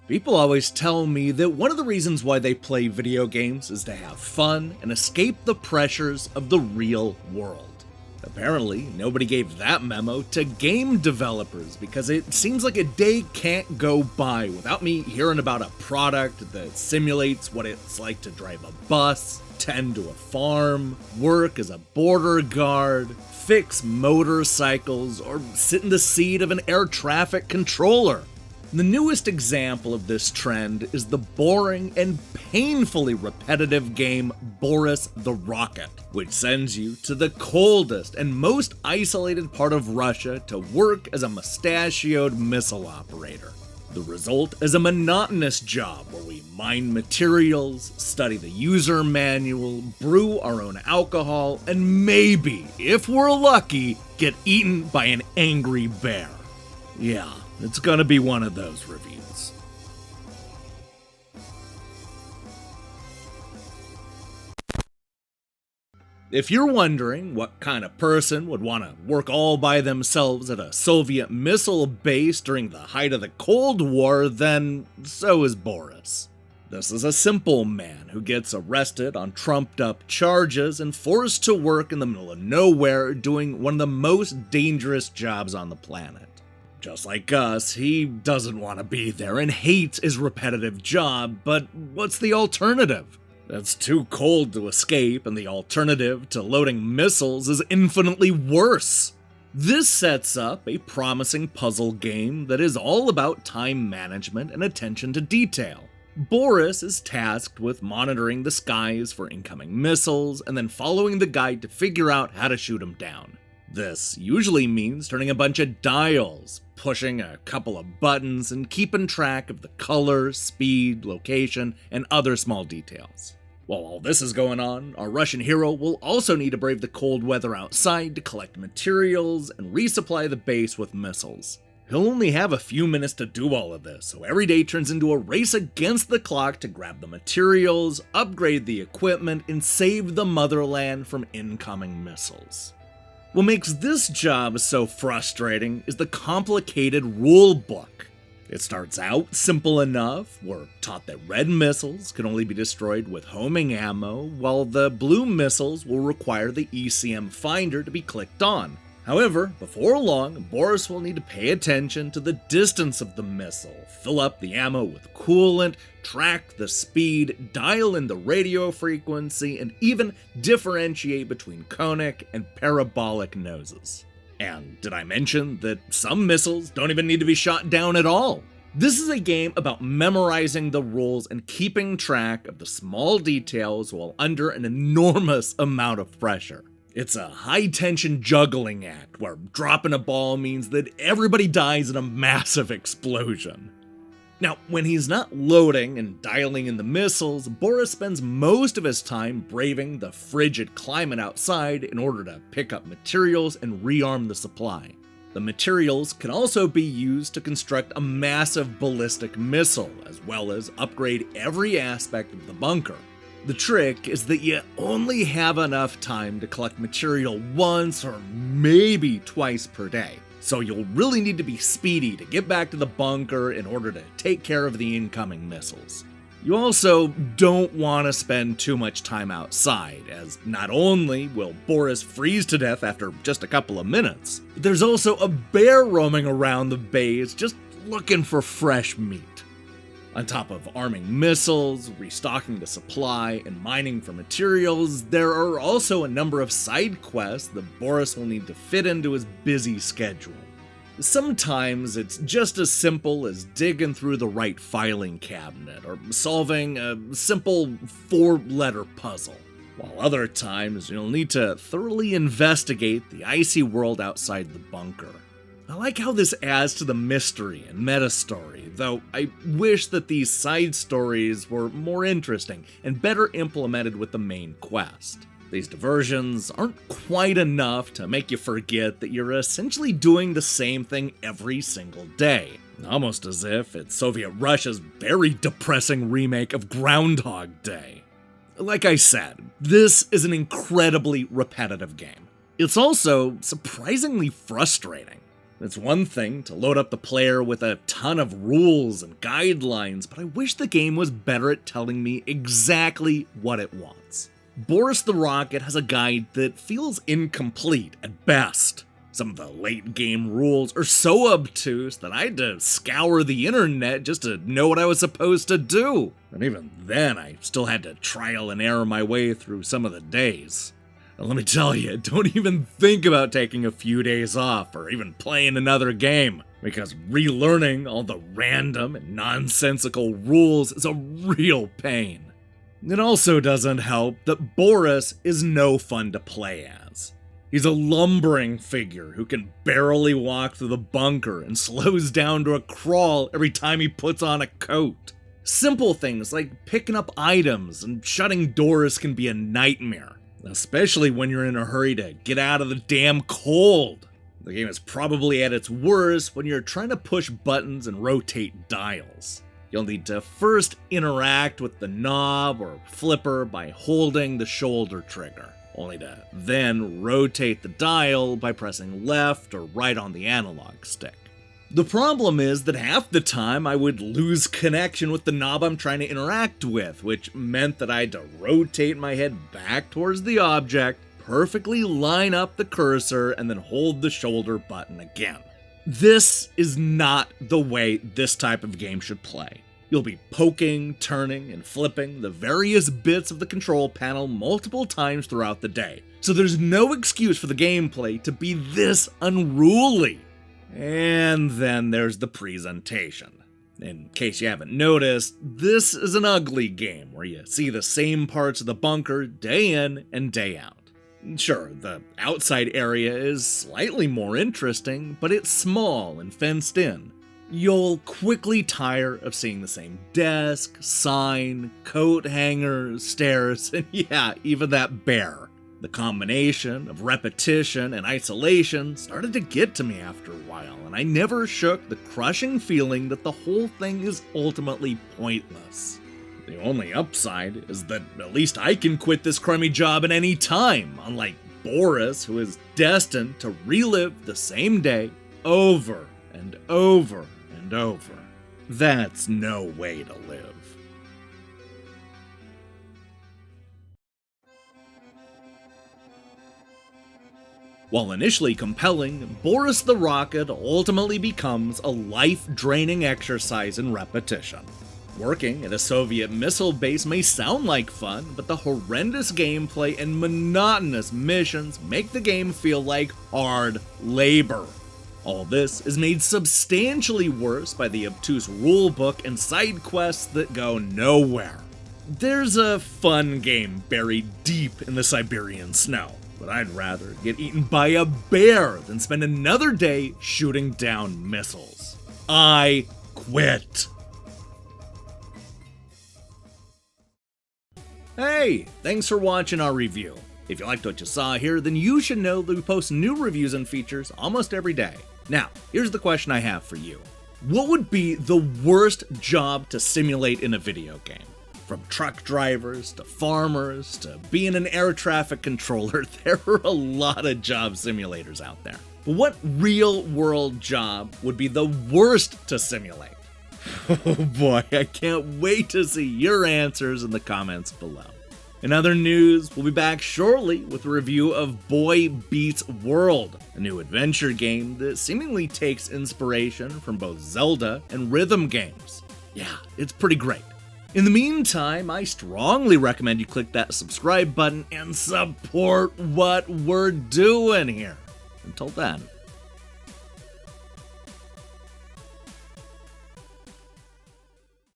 People always tell me that one of the reasons why they play video games is to have fun and escape the pressures of the real world. Apparently, nobody gave that memo to game developers because it seems like a day can't go by without me hearing about a product that simulates what it's like to drive a bus, tend to a farm, work as a border guard, fix motorcycles, or sit in the seat of an air traffic controller. The newest example of this trend is the boring and painfully repetitive game Boris the Rocket, which sends you to the coldest and most isolated part of Russia to work as a mustachioed missile operator. The result is a monotonous job where we mine materials, study the user manual, brew our own alcohol, and maybe, if we're lucky, get eaten by an angry bear. Yeah. It's gonna be one of those reviews. If you're wondering what kind of person would want to work all by themselves at a Soviet missile base during the height of the Cold War, then so is Boris. This is a simple man who gets arrested on trumped-up charges and forced to work in the middle of nowhere doing one of the most dangerous jobs on the planet. Just like us, he doesn't want to be there and hates his repetitive job, but what's the alternative? It's too cold to escape, and the alternative to loading missiles is infinitely worse. This sets up a promising puzzle game that is all about time management and attention to detail. Boris is tasked with monitoring the skies for incoming missiles and then following the guide to figure out how to shoot them down. This usually means turning a bunch of dials, pushing a couple of buttons, and keeping track of the color, speed, location, and other small details. While all this is going on, our Russian hero will also need to brave the cold weather outside to collect materials and resupply the base with missiles. He'll only have a few minutes to do all of this, so every day turns into a race against the clock to grab the materials, upgrade the equipment, and save the motherland from incoming missiles. What makes this job so frustrating is the complicated rule book. It starts out simple enough. We're taught that red missiles can only be destroyed with homing ammo, while the blue missiles will require the ECM finder to be clicked on. However, before long, Boris will need to pay attention to the distance of the missile, fill up the ammo with coolant, track the speed, dial in the radio frequency, and even differentiate between conic and parabolic noses. And did I mention that some missiles don't even need to be shot down at all? This is a game about memorizing the rules and keeping track of the small details while under an enormous amount of pressure. It's a high-tension juggling act where dropping a ball means that everybody dies in a massive explosion. Now, when he's not loading and dialing in the missiles, Boris spends most of his time braving the frigid climate outside in order to pick up materials and rearm the supply. The materials can also be used to construct a massive ballistic missile, as well as upgrade every aspect of the bunker. The trick is that you only have enough time to collect material once or maybe twice per day, so you'll really need to be speedy to get back to the bunker in order to take care of the incoming missiles. You also don't want to spend too much time outside, as not only will Boris freeze to death after just a couple of minutes, but there's also a bear roaming around the base just looking for fresh meat. On top of arming missiles, restocking the supply, and mining for materials, there are also a number of side quests that Boris will need to fit into his busy schedule. Sometimes it's just as simple as digging through the right filing cabinet or solving a simple 4-letter puzzle, while other times you'll need to thoroughly investigate the icy world outside the bunker. I like how this adds to the mystery and meta-story, though I wish that these side stories were more interesting and better implemented with the main quest. These diversions aren't quite enough to make you forget that you're essentially doing the same thing every single day, almost as if it's Soviet Russia's very depressing remake of Groundhog Day. Like I said, this is an incredibly repetitive game. It's also surprisingly frustrating. It's one thing to load up the player with a ton of rules and guidelines, but I wish the game was better at telling me exactly what it wants. Boris the Rocket has a guide that feels incomplete at best. Some of the late game rules are so obtuse that I had to scour the internet just to know what I was supposed to do. And even then, I still had to trial and error my way through some of the days. And let me tell you, don't even think about taking a few days off or even playing another game, because relearning all the random and nonsensical rules is a real pain. It also doesn't help that Boris is no fun to play as. He's a lumbering figure who can barely walk through the bunker and slows down to a crawl every time he puts on a coat. Simple things like picking up items and shutting doors can be a nightmare, especially when you're in a hurry to get out of the damn cold. The game is probably at its worst when you're trying to push buttons and rotate dials. You'll need to first interact with the knob or flipper by holding the shoulder trigger, only to then rotate the dial by pressing left or right on the analog stick. The problem is that half the time I would lose connection with the knob I'm trying to interact with, which meant that I had to rotate my head back towards the object, perfectly line up the cursor, and then hold the shoulder button again. This is not the way this type of game should play. You'll be poking, turning, and flipping the various bits of the control panel multiple times throughout the day, so there's no excuse for the gameplay to be this unruly. And then there's the presentation. In case you haven't noticed, this is an ugly game where you see the same parts of the bunker day in and day out. Sure, the outside area is slightly more interesting, but it's small and fenced in. You'll quickly tire of seeing the same desk, sign, coat hanger, stairs, and yeah, even that bear. The combination of repetition and isolation started to get to me after a while, and I never shook the crushing feeling that the whole thing is ultimately pointless. The only upside is that at least I can quit this crummy job at any time, unlike Boris, who is destined to relive the same day over and over and over. That's no way to live. While initially compelling, Boris the Rocket ultimately becomes a life-draining exercise in repetition. Working at a Soviet missile base may sound like fun, but the horrendous gameplay and monotonous missions make the game feel like hard labor. All this is made substantially worse by the obtuse rulebook and side quests that go nowhere. There's a fun game buried deep in the Siberian snow, but I'd rather get eaten by a bear than spend another day shooting down missiles. I quit. Hey, thanks for watching our review. If you liked what you saw here, then you should know that we post new reviews and features almost every day. Now, here's the question I have for you. What would be the worst job to simulate in a video game? From truck drivers to farmers to being an air traffic controller, there are a lot of job simulators out there. But what real-world job would be the worst to simulate? Oh boy, I can't wait to see your answers in the comments below. In other news, we'll be back shortly with a review of Boy Beats World, a new adventure game that seemingly takes inspiration from both Zelda and rhythm games. Yeah, it's pretty great. In the meantime, I strongly recommend you click that subscribe button and support what we're doing here. Until then,